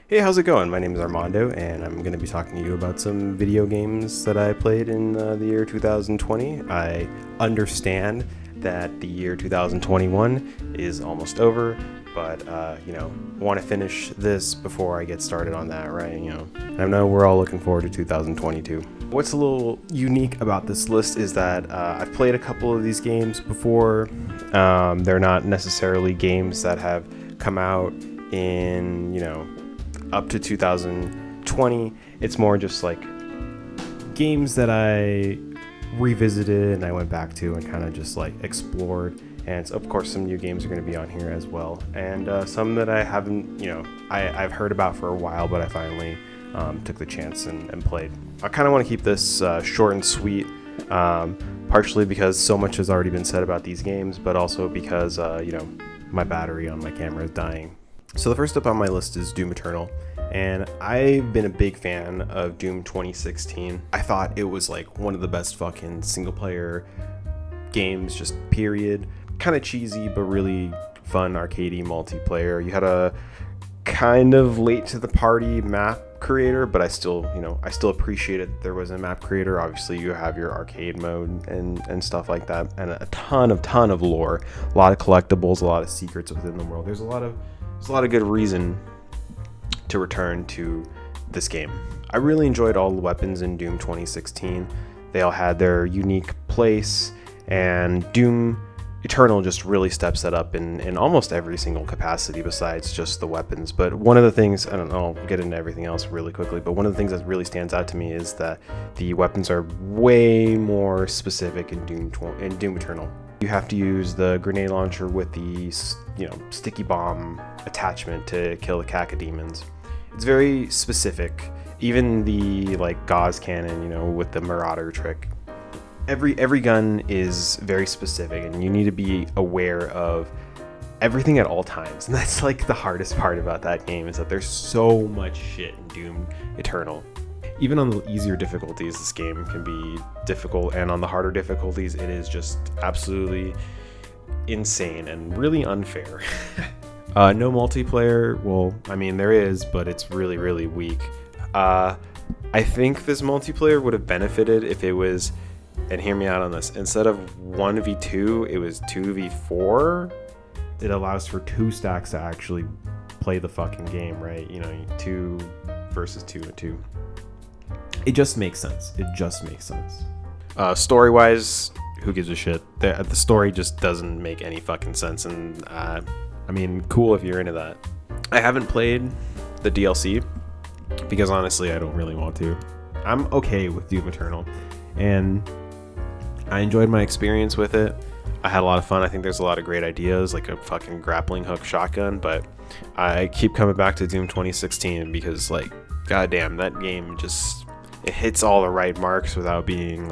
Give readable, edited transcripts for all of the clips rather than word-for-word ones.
Hey, how's it going? My name is Armando, and I'm going to be talking to you about some video games that I played in the year 2020. I understand that the year 2021 is almost over, but, want to finish this before I get started on that, right? I know we're all looking forward to 2022. What's a little unique about this list is that I've played a couple of these games before. They're not necessarily games that have come out in, up to 2020. It's more just like games that I revisited and I went back to and kind of just like explored. And of course, some new games are going to be on here as well, and some that I haven't, I've heard about for a while, but I finally took the chance and played. I kind of want to keep this short and sweet, partially because so much has already been said about these games, but also because my battery on my camera is dying. So the first up on my list is Doom Eternal, and I've been a big fan of Doom 2016. I thought it was like one of the best fucking single player games, just period. Kind of cheesy, but really fun arcadey multiplayer. You had a kind of late to the party map creator, but I still appreciated that there was a map creator. Obviously you have your arcade mode and stuff like that, and a ton of lore, a lot of collectibles, a lot of secrets within the world. There's a lot of good reason to return to this game. I really enjoyed all the weapons in Doom 2016. They all had their unique place, and Doom Eternal just really steps that up in almost every single capacity besides just the weapons. But one of the things, I don't know, I'll get into everything else really quickly, but one of the things that really stands out to me is that the weapons are way more specific in Doom Eternal. You have to use the grenade launcher with the, sticky bomb attachment to kill the cacodemons. It's very specific. Even the gauze cannon, with the marauder trick. Every gun is very specific, and you need to be aware of everything at all times. And that's the hardest part about that game, is that there's so much shit in Doom Eternal. Even on the easier difficulties, this game can be difficult, and on the harder difficulties, it is just absolutely insane and really unfair. No multiplayer. Well, I mean, there is, but it's really, really weak. I think this multiplayer would have benefited if it was, and hear me out on this, instead of 1v2, it was 2v4. It allows for 2 stacks to actually play the fucking game, right? 2 versus 2 and 2. It just makes sense. Story-wise, who gives a shit? The story just doesn't make any fucking sense, and cool if you're into that. I haven't played the DLC because honestly, I don't really want to. I'm okay with Doom Eternal, and I enjoyed my experience with it. I had a lot of fun. I think there's a lot of great ideas, like a fucking grappling hook shotgun, but I keep coming back to Doom 2016 because, goddamn, that game just, it hits all the right marks without being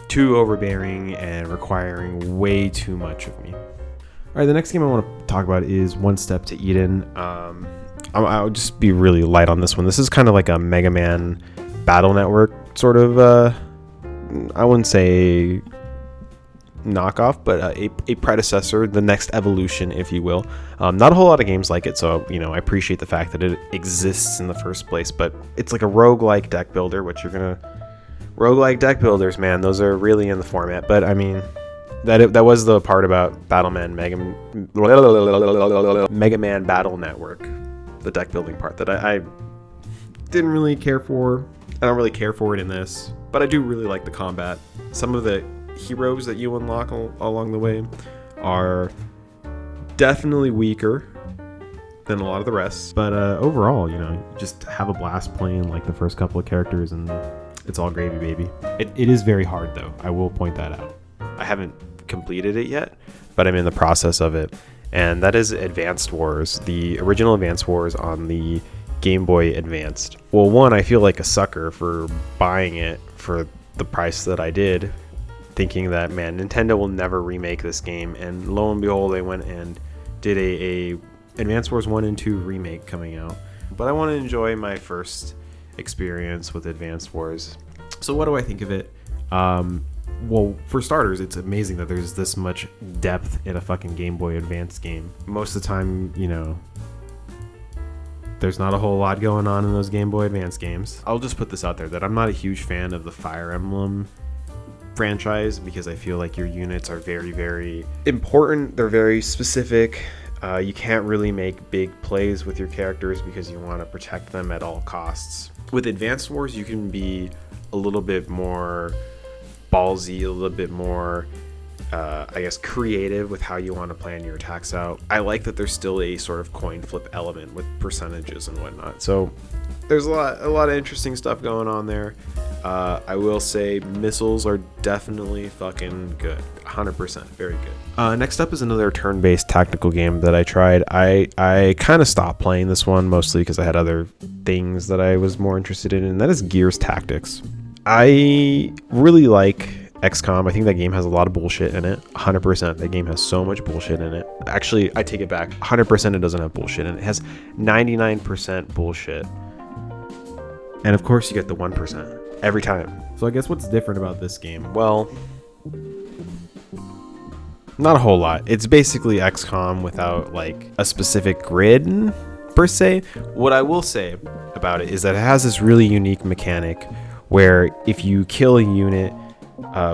too overbearing and requiring way too much of me. All right, the next game I want to talk about is One Step to Eden. I'll just be really light on this one. This is kind of like a Mega Man Battle Network sort of, I wouldn't say knockoff, but a predecessor, the next evolution, if you will. Not a whole lot of games like it, so I appreciate the fact that it exists in the first place. But it's like a roguelike deck builder, which roguelike deck builders, man, those are really in the format. But that was the part about Mega Man Battle Network, the deck building part that I didn't really care for. I don't really care for it in this, but I do really like the combat. Some of the heroes that you unlock along the way are definitely weaker than a lot of the rest, but overall, just have a blast playing the first couple of characters, and it's all gravy, baby. It is very hard, though. I will point that out. I haven't completed it yet, but I'm in the process of it, and that is Advanced Wars, the original Advanced Wars on the Game Boy Advanced. Well, one, I feel like a sucker for buying it for the price that I did, thinking that, man, Nintendo will never remake this game, and lo and behold, they went and did a Advanced Wars 1 and 2 remake coming out. But I want to enjoy my first experience with Advanced Wars. So what do I think of it? Well, for starters, it's amazing that there's this much depth in a fucking Game Boy Advance game. Most of the time, There's not a whole lot going on in those Game Boy Advance games. I'll just put this out there that I'm not a huge fan of the Fire Emblem franchise because I feel like your units are very, very important. They're very specific. You can't really make big plays with your characters because you want to protect them at all costs. With Advance Wars, you can be a little bit more ballsy, a little bit more creative with how you want to plan your attacks out. I like that there's still a sort of coin flip element with percentages and whatnot. So there's a lot of interesting stuff going on there. I will say missiles are definitely fucking good. 100%, very good. Next up is another turn-based tactical game that I tried. I kind of stopped playing this one mostly because I had other things that I was more interested in, and that is Gears Tactics. I really like XCOM. I think that game has a lot of bullshit in it. 100%. That game has so much bullshit in it. Actually, I take it back. 100% it doesn't have bullshit in it. It has 99% bullshit. And of course you get the 1% every time. So I guess what's different about this game? Well, not a whole lot. It's basically XCOM without like a specific grid per se. What I will say about it is that it has this really unique mechanic where if you kill a unit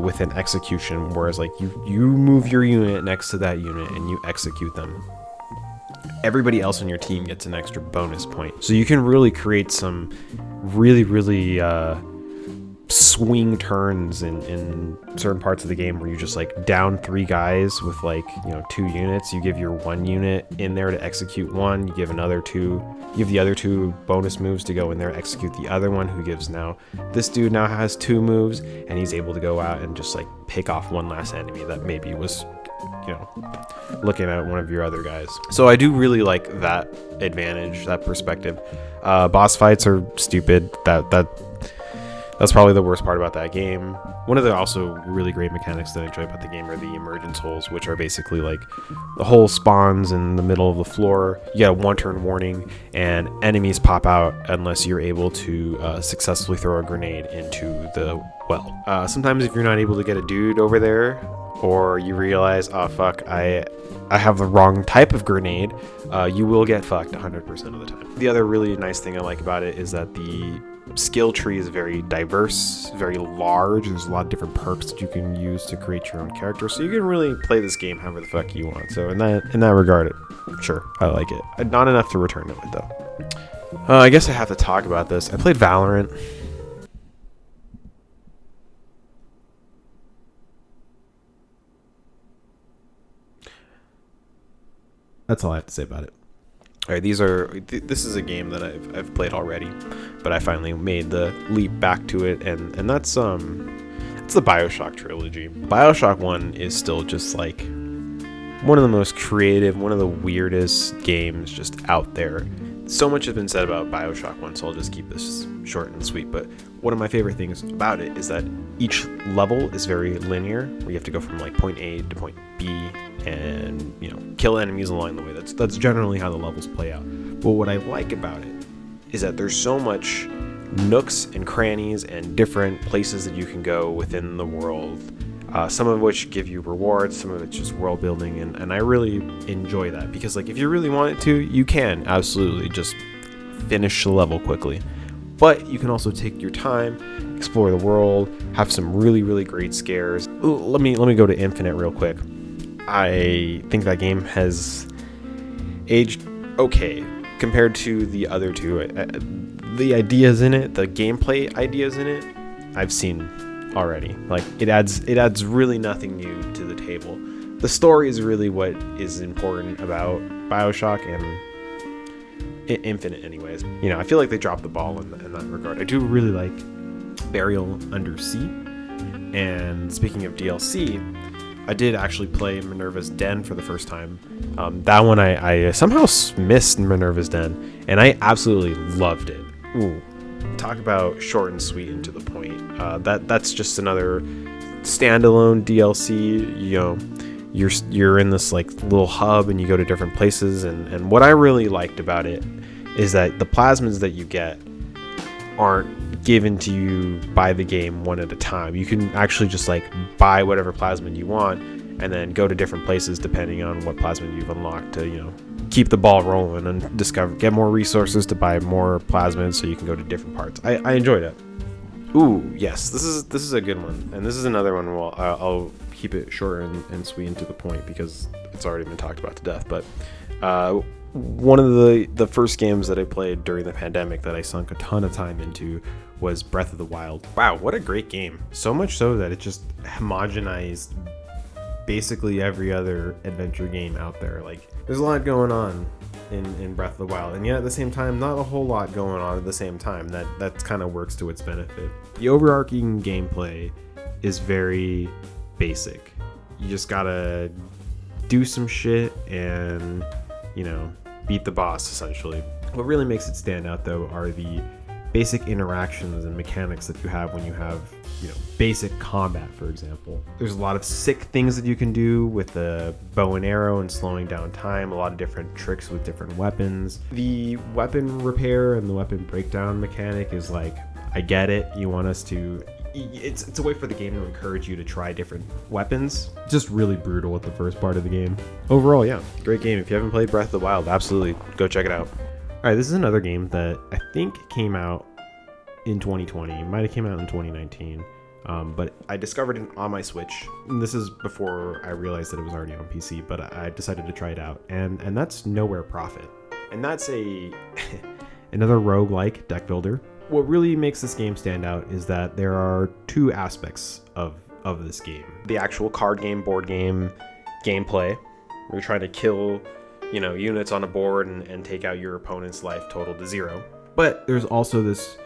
with an execution, whereas like you move your unit next to that unit and you execute them, everybody else on your team gets an extra bonus point. So you can really create some really swing turns in certain parts of the game where you just like down 3 guys with like 2 units. You give your 1 unit in there to execute one, you give the other 2 bonus moves to go in there, execute the other one, who gives now this dude now has 2 moves and he's able to go out and just like pick off one last enemy that maybe was looking at one of your other guys. So I do really like that advantage, that perspective. Boss fights are stupid. That's probably the worst part about that game. One of the also really great mechanics that I enjoy about the game are the emergence holes, which are basically like the hole spawns in the middle of the floor. You get a 1-turn warning, and enemies pop out unless you're able to successfully throw a grenade into the well. Sometimes if you're not able to get a dude over there, or you realize, oh fuck, I have the wrong type of grenade, you will get fucked 100% of the time. The other really nice thing I like about it is that the skill tree is very diverse, very large. There's a lot of different perks that you can use to create your own character, so you can really play this game however the fuck you want. So in that regard, sure, I like it. Not enough to return to it though. I guess I have to talk about this. I played Valorant. That's all I have to say about it. All right, this is a game that I've played already, but I finally made the leap back to it, and that's it's the Bioshock Trilogy. Bioshock 1 is still just like one of the most creative, one of the weirdest games just out there. So much has been said about Bioshock 1, so I'll just keep this short and sweet, but one of my favorite things about it is that each level is very linear, where you have to go from like point A to point B and kill enemies along the way. That's generally how the levels play out. But what I like about it is that there's so much nooks and crannies and different places that you can go within the world, some of which give you rewards, some of it's just world building, and I really enjoy that, because like if you really wanted to, you can absolutely just finish the level quickly, but you can also take your time, explore the world, have some really great scares. Ooh, let me go to Infinite real quick. I think that game has aged okay compared to the other two. The ideas in it, the gameplay ideas in it, I've seen already. Like it adds really nothing new to the table. The story is really what is important about Bioshock and Infinite anyways. I feel like they dropped the ball in that regard. I do really like Burial Under Sea. And speaking of DLC, I did actually play Minerva's Den for the first time. That one I somehow missed Minerva's Den, and I absolutely loved it. Ooh, talk about short and sweet and to the point. That's just another standalone DLC. You're in this like little hub and you go to different places, and what I really liked about it is that the plasmids that you get aren't given to you by the game one at a time. You can actually just like buy whatever plasmid you want and then go to different places depending on what plasmid you've unlocked to keep the ball rolling and get more resources to buy more plasmids so you can go to different parts. I enjoyed it. Ooh, yes, this is a good one, and this is another one. Well, I'll keep it short and sweet and to the point because it's already been talked about to death. But one of the first games that I played during the pandemic that I sunk a ton of time into was Breath of the Wild. Wow, what a great game! So much so that it just homogenized basically every other adventure game out there. Like, there's a lot going on in Breath of the Wild, and yet at the same time, not a whole lot going on at the same time. That kind of works to its benefit. The overarching gameplay is very basic. You just gotta do some shit and, you know, beat the boss, essentially. What really makes it stand out, though, are the basic interactions and mechanics that you have when you have, you know, basic combat, for example. There's a lot of sick things that you can do with the bow and arrow and slowing down time, a lot of different tricks with different weapons. The weapon repair and the weapon breakdown mechanic is like, I get it, you want us to... It's a way for the game to encourage you to try different weapons. Just really brutal with the first part of the game. Overall, yeah, great game. If you haven't played Breath of the Wild, absolutely go check it out. Alright, this is another game that I think came out in 2020. It might have came out in 2019. But I discovered it on my Switch. And this is before I realized that it was already on PC, but I decided to try it out. And that's Nowhere Profit. And that's another roguelike deck builder. What really makes this game stand out is that there are two aspects of this game. The actual card game, board game, gameplay. Where you're trying to kill, you know, units on a board and take out your opponent's life total to 0. But there's also this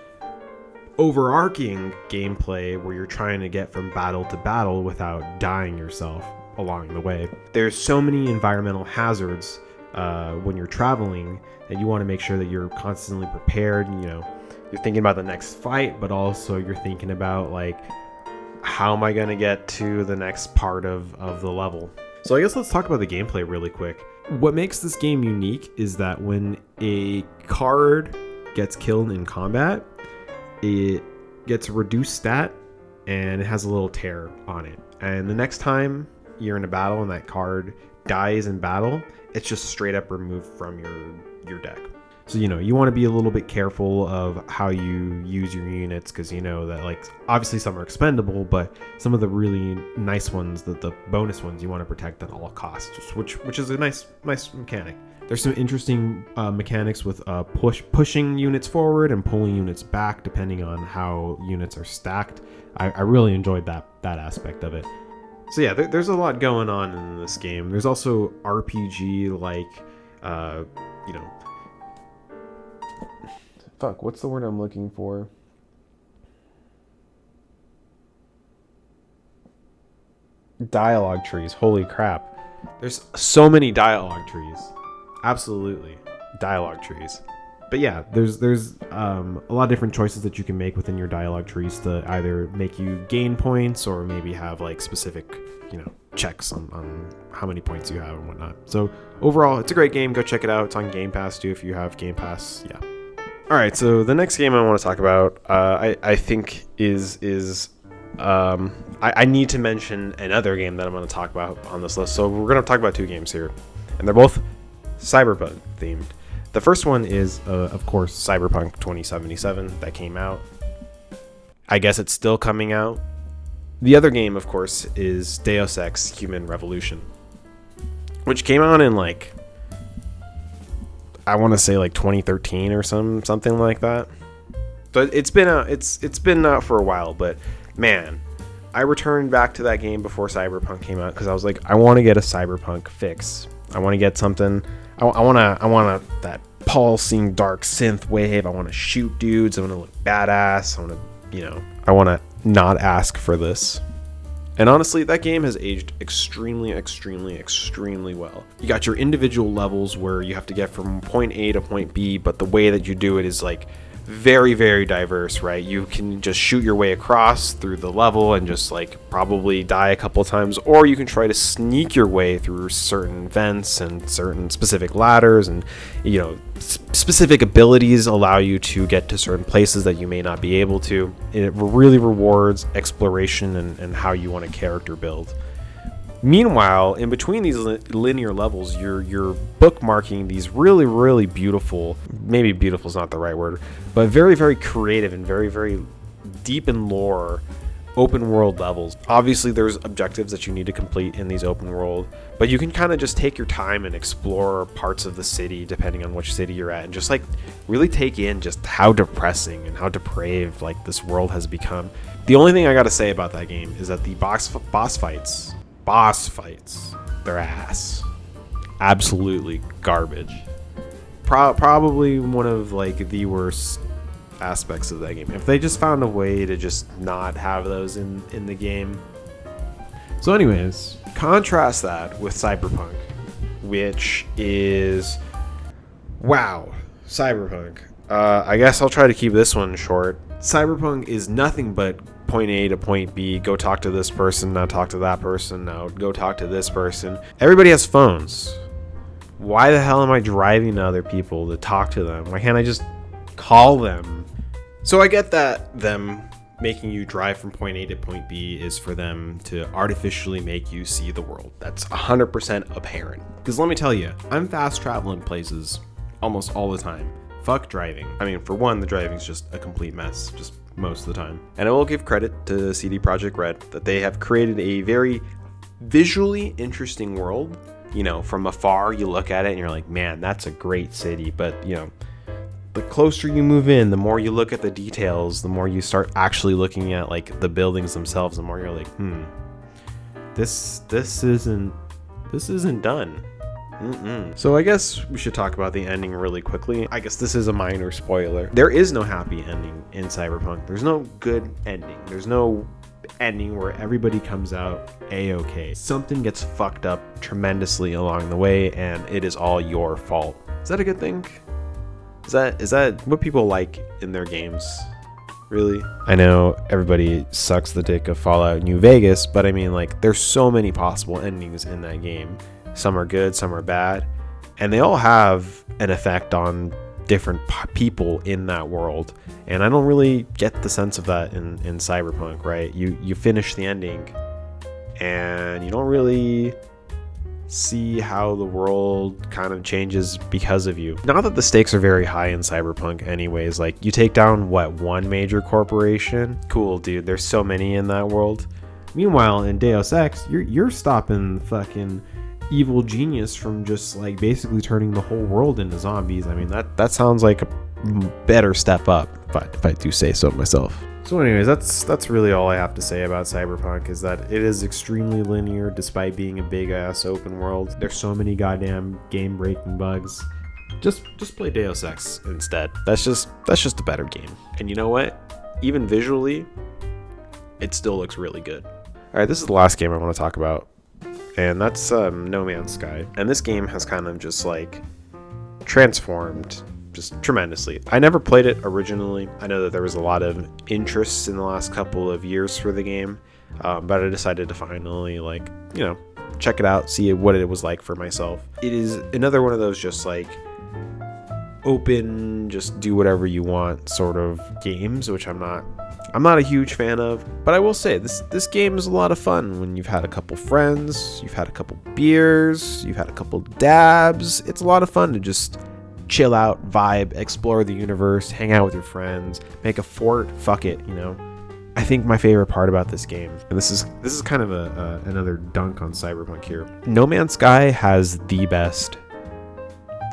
overarching gameplay where you're trying to get from battle to battle without dying yourself along the way. There's so many environmental hazards when you're traveling that you want to make sure that you're constantly prepared. You know, you're thinking about the next fight, but also you're thinking about, like, how am I going to get to the next part of the level? So I guess let's talk about the gameplay really quick. What makes this game unique is that when a card gets killed in combat, it gets a reduced stat and it has a little tear on it. And the next time you're in a battle and that card dies in battle, it's just straight up removed from your deck. So, you know, you want to be a little bit careful of how you use your units, because you know that, like, obviously some are expendable, but some of the really nice ones, the bonus ones, you want to protect at all costs, which is a nice mechanic. There's some interesting mechanics with pushing units forward and pulling units back depending on how units are stacked. I really enjoyed that aspect of it. So yeah, there's a lot going on in this game. There's also RPG, like, you know, fuck, what's the word I'm looking for? Dialogue trees. Holy crap. There's so many dialogue trees. Absolutely. Dialogue trees. But yeah, there's a lot of different choices that you can make within your dialogue trees to either make you gain points or maybe have, like, specific, you know, checks on how many points you have and whatnot. So overall, it's a great game. Go check it out. It's on Game Pass too if you have Game Pass. Yeah. All right, so the next game I want to talk about, I think is I need to mention another game that I'm going to talk about on this list. So we're going to talk about two games here, and they're both Cyberpunk themed. The first one is, of course, Cyberpunk 2077 that came out. I guess it's still coming out. The other game, of course, is Deus Ex Human Revolution, which came out in, like, I want to say like 2013 or something like that. So it's been out. It's been out for a while, but man, I returned back to that game before Cyberpunk came out because I was like, I want to get a Cyberpunk fix. I want to get something. I want that pulsing dark synth wave. I want to shoot dudes. I want to look badass. I want to not ask for this. And honestly, that game has aged extremely well. You got your individual levels where you have to get from point A to point B, but the way that you do it is, like, very, very diverse, right? You can just shoot your way across through the level and just, like, probably die a couple times, or you can try to sneak your way through certain vents and certain specific ladders, and, you know, specific abilities allow you to get to certain places that you may not be able to. It really rewards exploration and how you want to character build. Meanwhile, in between these linear levels, you're bookmarking these really, really beautiful, maybe beautiful is not the right word, but very, very creative and very, very deep in lore open world levels. Obviously, there's objectives that you need to complete in these open world, but you can kind of just take your time and explore parts of the city depending on which city you're at, and just like really take in just how depressing and how depraved like this world has become. The only thing I gotta say about that game is that the boss fights, they're ass. Absolutely garbage. Probably one of like the worst aspects of that game. If they just found a way to just not have those in the game. So anyways, contrast that with Cyberpunk, which is, wow, Cyberpunk. I guess I'll try to keep this one short. Cyberpunk is nothing but point A to point B. Go talk to this person, now talk to that person, now go talk to this person. Everybody has phones. Why the hell am I driving to other people to talk to them? Why can't I just call them? So I get that them making you drive from point A to point B is for them to artificially make you see the world. That's 100% apparent. Because let me tell you, I'm fast traveling places almost all the time. Fuck driving. I mean, for one, the driving's just a complete mess, just most of the time. And I will give credit to CD Projekt Red that they have created a very visually interesting world. You know, from afar, you look at it and you're like, man, that's a great city. But, you know, the closer you move in, the more you look at the details, the more you start actually looking at like the buildings themselves, the more you're like, this isn't done. So I guess we should talk about the ending really quickly. I guess this is a minor spoiler. There is no happy ending in Cyberpunk. There's no good ending. There's no ending where everybody comes out a-okay. Something gets fucked up tremendously along the way, and it is all your fault. Is that a good thing? Is that what people like in their games? Really? I know everybody sucks the dick of Fallout New Vegas, but I mean, like, there's so many possible endings in that game. Some are good, some are bad, and they all have an effect on different people in that world. And I don't really get the sense of that in Cyberpunk, right? You finish the ending, and you don't really see how the world kind of changes because of you. Not that the stakes are very high in Cyberpunk anyways. Like, you take down, what, one major corporation? Cool, dude. There's so many in that world. Meanwhile, in Deus Ex, you're stopping fucking evil genius from just, like, basically turning the whole world into zombies. I mean, that sounds like a better step up, if I do say so myself. So anyways, that's really all I have to say about Cyberpunk, is that it is extremely linear despite being a big ass open world. There's so many goddamn game breaking bugs. Just play Deus Ex instead. That's just a better game. And you know what? Even visually, it still looks really good. Alright, this is the last game I want to talk about, and that's No Man's Sky. And this game has kind of just like transformed just tremendously. I never played it originally. I know that there was a lot of interest in the last couple of years for the game, but I decided to finally, like, you know, check it out, see what it was like for myself. It is another one of those just like open, just do whatever you want sort of games, which I'm not a huge fan of. But I will say this game is a lot of fun when you've had a couple friends, you've had a couple beers, you've had a couple dabs. It's a lot of fun to just chill out, vibe, explore the universe, hang out with your friends, make a fort, fuck it, you know. I think my favorite part about this game, and this is kind of another dunk on Cyberpunk here. No Man's Sky has the best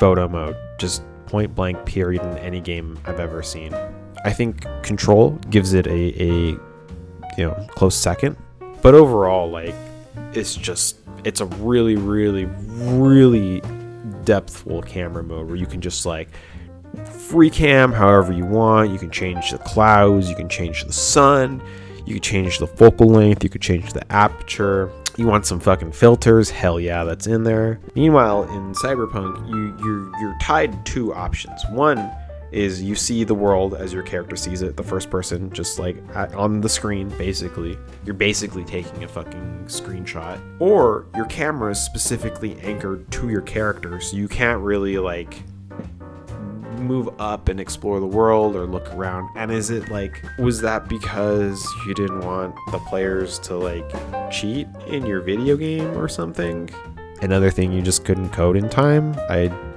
photo mode, just point blank period, in any game I've ever seen. I think Control gives it a you know, close second, but overall, like, it's a really, really, really depthful camera mode where you can just like free cam however you want. You can change the clouds, you can change the sun, you can change the focal length, you can change the aperture. You want some fucking filters? Hell yeah, that's in there. Meanwhile, in Cyberpunk, you're tied to two options. One is you see the world as your character sees it, the first person, just like on the screen, basically. You're basically taking a fucking screenshot. Or your camera is specifically anchored to your character, so you can't really like move up and explore the world or look around? And is it like, was that because you didn't want the players to like cheat in your video game or something? Another thing, you just couldn't code in time?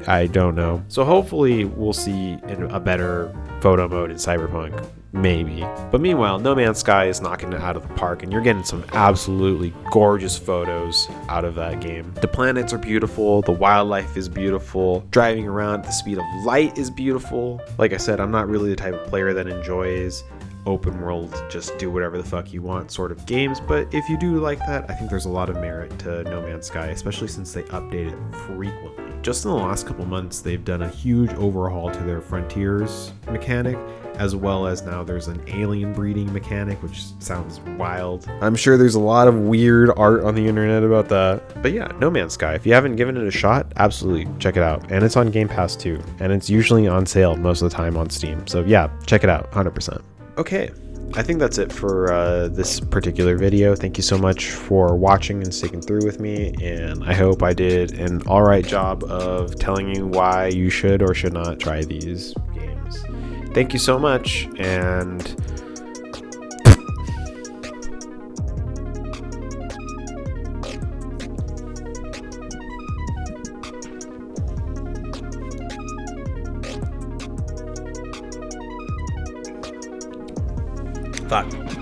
I don't know. So hopefully we'll see a better photo mode in Cyberpunk. Maybe. But meanwhile, No Man's Sky is knocking it out of the park, and you're getting some absolutely gorgeous photos out of that game. The planets are beautiful, the wildlife is beautiful, driving around at the speed of light is beautiful. Like I said, I'm not really the type of player that enjoys open world, just do whatever the fuck you want sort of games, but if you do like that, I think there's a lot of merit to No Man's Sky, especially since they update it frequently. Just in the last couple months, they've done a huge overhaul to their Frontiers mechanic, as well as now there's an alien breeding mechanic, which sounds wild. I'm sure there's a lot of weird art on the internet about that. But yeah, No Man's Sky, if you haven't given it a shot, absolutely check it out. And it's on Game Pass too, and it's usually on sale most of the time on Steam. So yeah, check it out, 100%. Okay, I think that's it for this particular video. Thank you so much for watching and sticking through with me, and I hope I did an alright job of telling you why you should or should not try these games. Thank you so much, and thought